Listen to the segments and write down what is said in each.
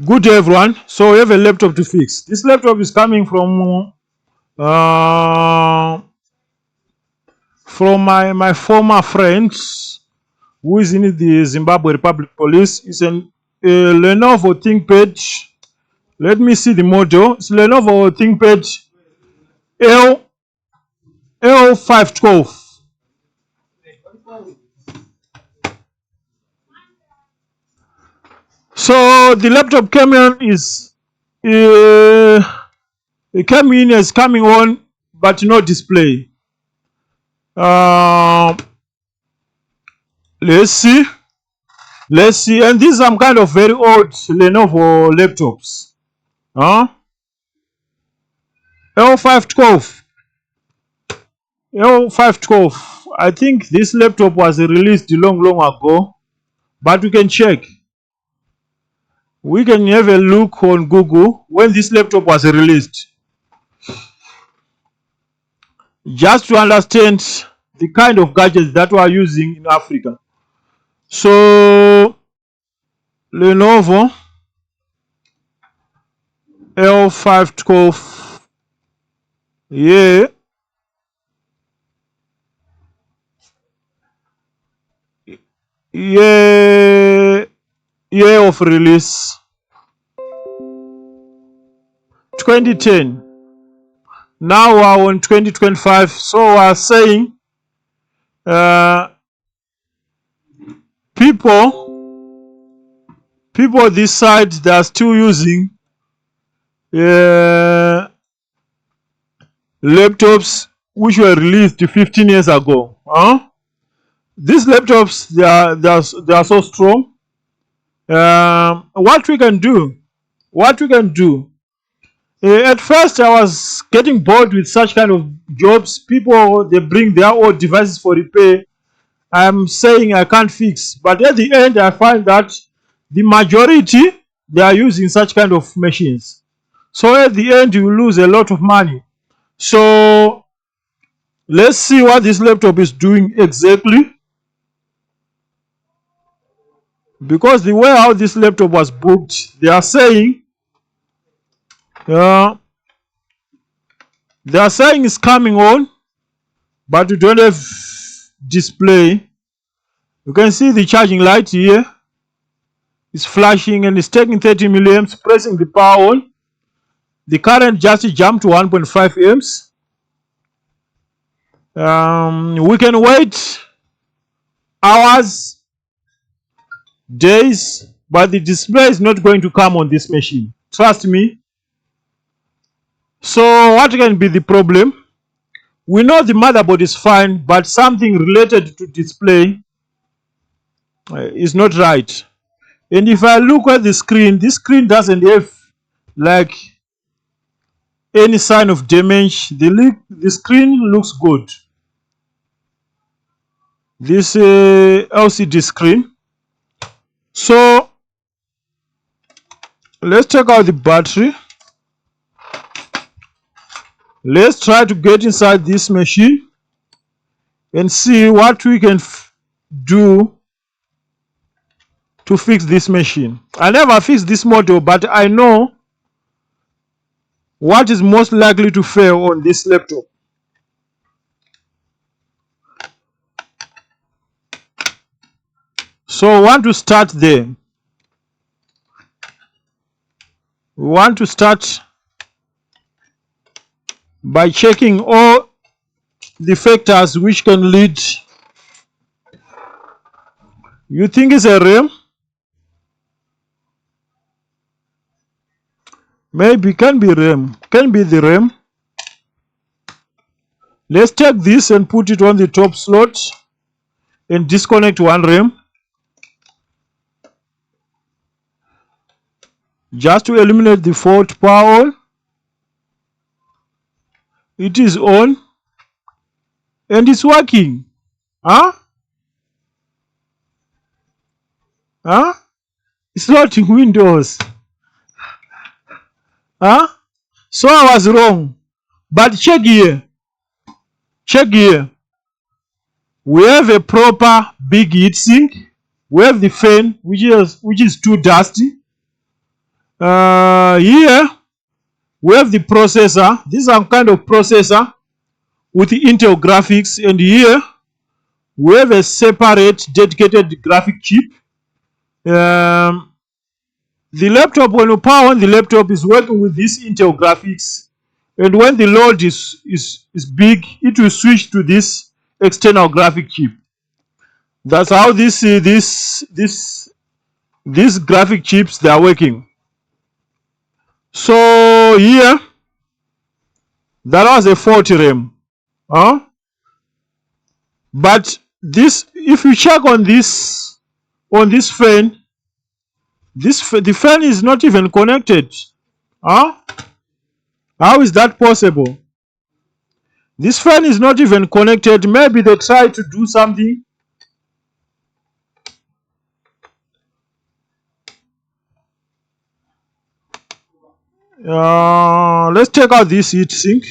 Good day, everyone. So we have a laptop to fix. This laptop is coming from my former friend who is in the Zimbabwe Republic Police. It's a Lenovo ThinkPad. Let me see the model. It's Lenovo ThinkPad L512. So the laptop came in as coming on, but no display. Let's see. And these are some kind of very old Lenovo laptops. L512. I think this laptop was released long ago, but we can check. We can have a look on Google when this laptop was released, just to understand the kind of gadgets that we are using in Africa. So Lenovo L512, year of release 2010. Now we are on 2025. So we are saying people this side, they are still using laptops which were released 15 years ago. These laptops, they are so strong. What we can do, at first I was getting bored with such kind of jobs. People, they bring their own devices for repair. I'm saying I can't fix, but at the end I find that the majority, they are using such kind of machines. So at the end you lose a lot of money. So let's see what this laptop is doing exactly, because the way how this laptop was booked, they are saying it's coming on, but we don't have display. You can see the charging light here. It's flashing and it's taking 30 milliamps. Pressing the power on, the current just jumped to 1.5 amps. We can wait hours, days, but the display is not going to come on this machine. Trust me. So what can be the problem? We know the motherboard is fine, but something related to display is not right. And if I look at the screen, this screen doesn't have like any sign of damage. The screen looks good. This LCD screen. So let's check out the battery. Let's try to get inside this machine and see what we can do to fix this machine. I never fixed this model, but I know what is most likely to fail on this laptop. So we want to start there. We want to start by checking all the factors which can lead. You think it's a RAM? Maybe can be RAM. Can be the RAM. Let's take this and put it on the top slot and disconnect one RAM, just to eliminate the fault. Power on. It is on and it's working. It's not in Windows. So I was wrong. But check here. We have a proper big heatsink. We have the fan, which is too dusty. Here we have the processor. This is some kind of processor with the Intel graphics, and here we have a separate dedicated graphic chip. The laptop, when you power on the laptop, is working with this Intel graphics, and when the load is big, it will switch to this external graphic chip. That's how these graphic chips they are working. So here that was a 40 RAM, but this, if you check on this fan, the fan is not even connected. How is that possible? This fan is not even connected. Maybe they tried to do something. Let's take out this heat sink.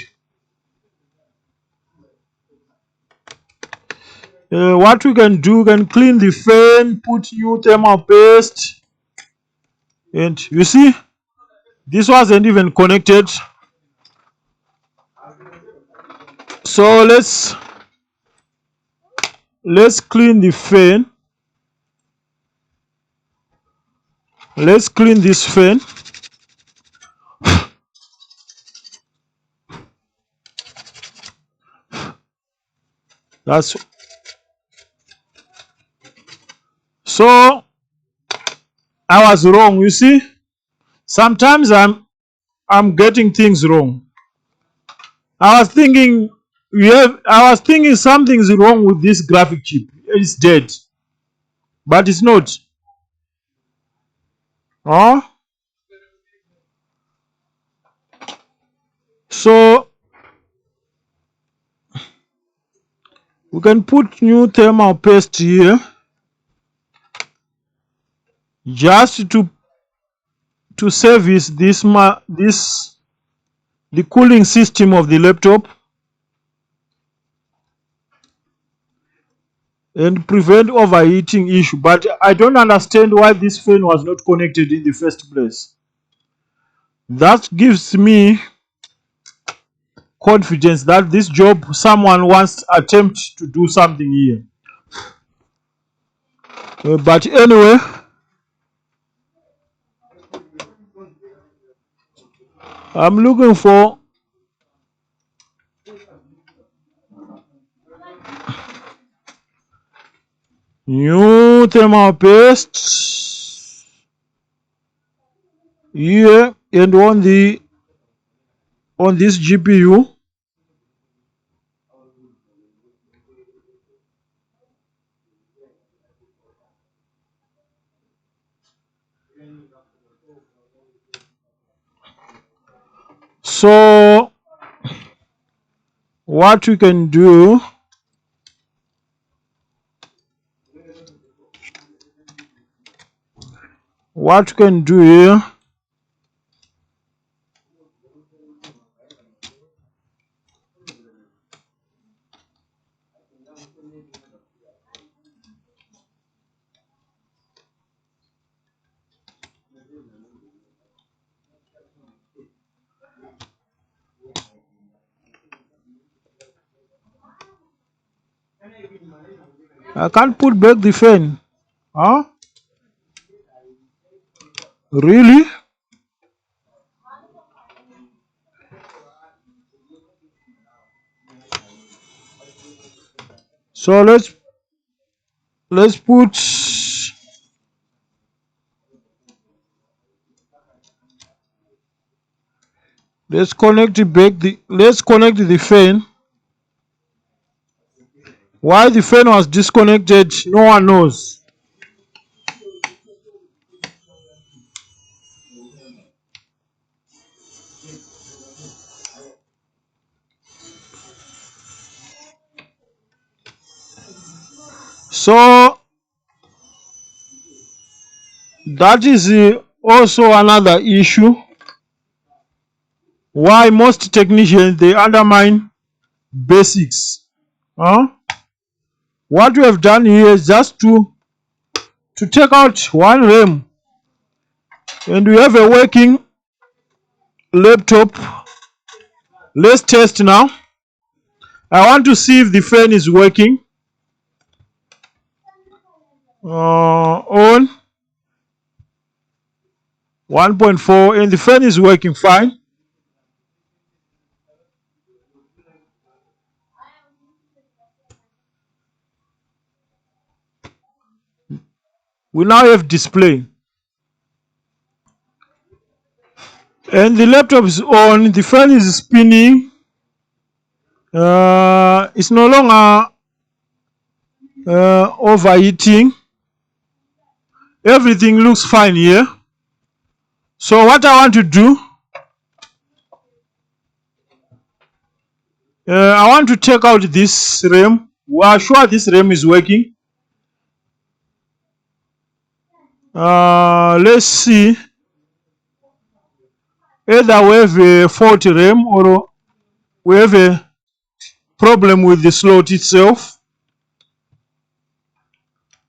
What we can do, we can clean the fan, put new thermal paste, and you see, this wasn't even connected. So let's clean the fan. Let's clean this fan. That's so I was wrong. You see, sometimes I'm getting things wrong. I was thinking something's wrong with this graphic chip. It's dead, but it's not. So we can put new thermal paste here, just to service the cooling system of the laptop and prevent overheating issue. But I don't understand why this fan was not connected in the first place. That gives me confidence that this job, someone wants attempt to do something here. But anyway, I'm looking for new thermal paste here and on this GPU. So what we can do, here, I can't put back the fan. Really? So let's connect the fan. Why the fan was disconnected, no one knows. So that is also another issue why most technicians they undermine basics. What we have done here is just to take out one RAM and we have a working laptop. Let's test now. I want to see if the fan is working. On 1.4, and the fan is working fine. We now have display, and the laptop is on. The fan is spinning. It's no longer overheating. Everything looks fine here. So what I want to do, I want to take out this RAM. We are sure this RAM is working. Let's see. Either we have a faulty RAM or we have a problem with the slot itself.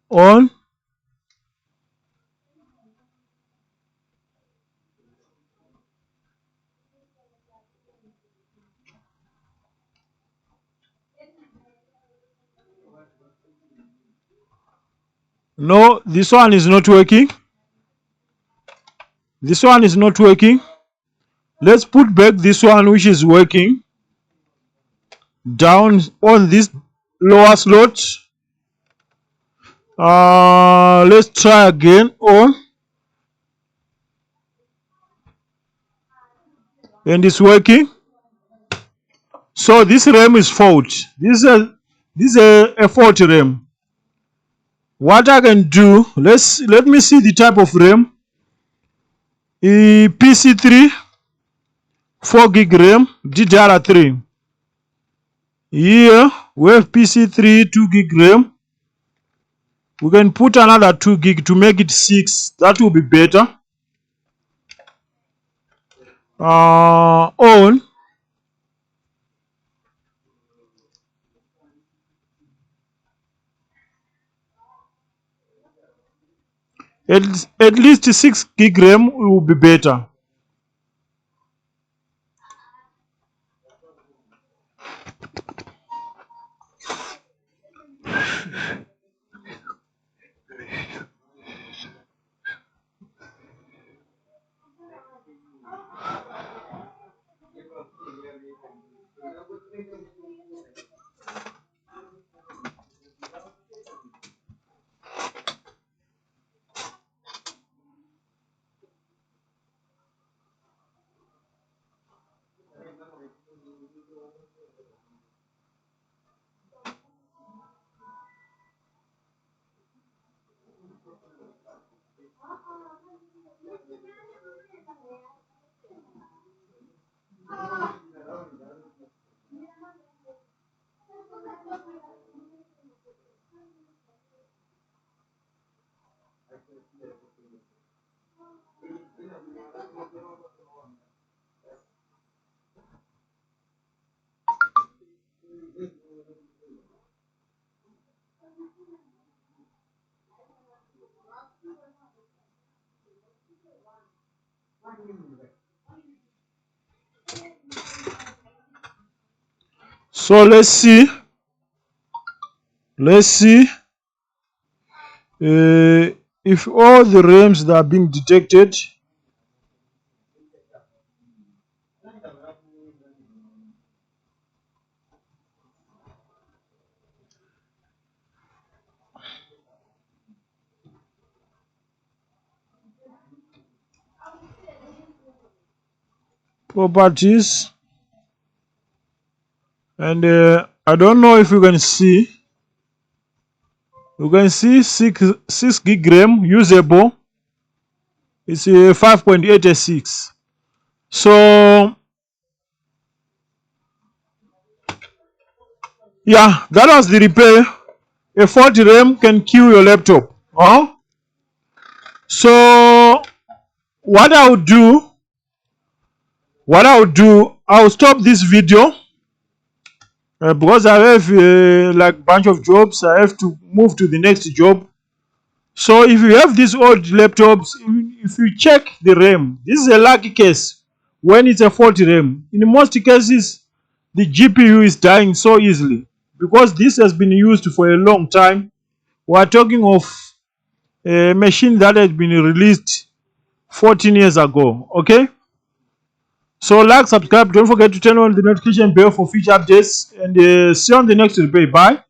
On. No, this one is not working. This one is not working. Let's put back this one which is working down on this lower slot. Let's try again on, and it's working. So this RAM is fault. This is a fault RAM. What I can do, let me see the type of RAM. PC3 4 gig RAM DDR3. Here we have PC3 2 gig RAM. We can put another 2 gig to make it 6. That will be better. On. At least 6 gig RAM will be better. So let's see if all the RAMs that are being detected. Properties, and I don't know if you can see. You can see 6 gig RAM usable. It's 5.86. So yeah, that was the repair. A faulty RAM can kill your laptop. So what I would do, I'll stop this video because I have like bunch of jobs. I have to move to the next job. So if you have these old laptops, if you check the RAM, this is a lucky case when it's a faulty RAM. In most cases, the GPU is dying so easily because this has been used for a long time. We are talking of a machine that has been released 14 years ago. Okay, so like, subscribe, don't forget to turn on the notification bell for future updates, and see you on the next replay. Bye.